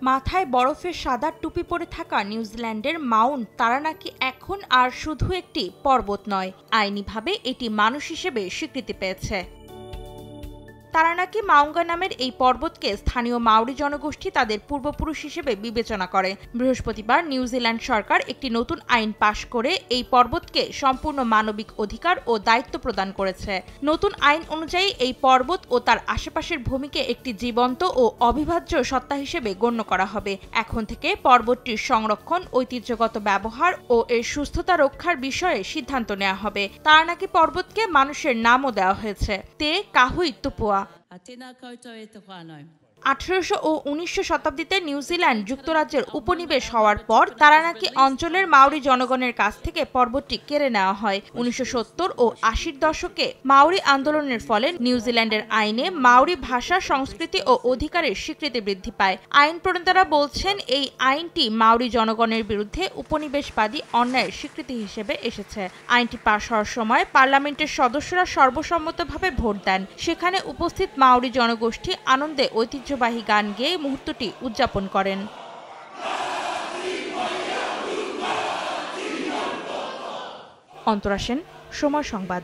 মাথায় বরফের সাদা টুপি পরে থাকা নিউজিল্যান্ডের মাউন্ট তারানাকি এখন আর শুধু একটি পর্বত নয়, আইনিভাবে এটি মানুষ হিসেবে স্বীকৃতি পেয়েছে। তারানাকি মাউঙ্গা নামের এই পর্বতকে স্থানীয় মাওরি জনগোষ্ঠী তাদের পূর্বপুরুষ হিসেবে বিবেচনা করে। বৃহস্পতিবার নিউজিল্যান্ড সরকার একটি নতুন আইন পাশ করে এই পর্বতকে সম্পূর্ণ মানবিক অধিকার ও দায়িত্ব প্রদান করেছে। নতুন আইন অনুযায়ী এই পর্বত ও তার আশেপাশের ভূমিকে একটি জীবন্ত ও অবিভাজ্য সত্তা হিসেবে গণ্য করা হবে। এখন থেকে পর্বতটির সংরক্ষণ, ঐতিহ্যগত ব্যবহার ও এর সুস্থতা রক্ষার বিষয়ে সিদ্ধান্ত নেওয়া হবে। তারানাকি পর্বতকে মানুষের নামও দেওয়া হয়েছে, তে কাহুই তুপুয়া। 1800 ও 1900 শতাব্দীতে নিউজিল্যান্ড যুক্তরাজ্যের উপনিবেশ হওয়ার পর তারানাকি অঞ্চলের মাওরি জনগণের কাছ থেকে পর্বতটি কেড়ে নেওয়া হয়। 1970 ও 80-র দশকে মাওরি আন্দোলনের ফলে নিউজিল্যান্ডের আইনে মাওরি ভাষা, সংস্কৃতি ও অধিকারের স্বীকৃতি বৃদ্ধি পায়। আইন প্রণেতারা বলছেন, এই আইনটি মাওরি জনগণের বিরুদ্ধে উপনিবেশবাদী অন্যায়ের স্বীকৃতি হিসেবে এসেছে। আইনটি পাশ হওয়ার সময় পার্লামেন্টের সদস্যরা সর্বসম্মতভাবে ভোট দেন। সেখানে উপস্থিত মাওরি জনগোষ্ঠী আনন্দে ঐতিহ্যবাহী গান গেয়ে মুহূর্তটি উদযাপন করেন। অন্তরা সেন, সময় সংবাদ।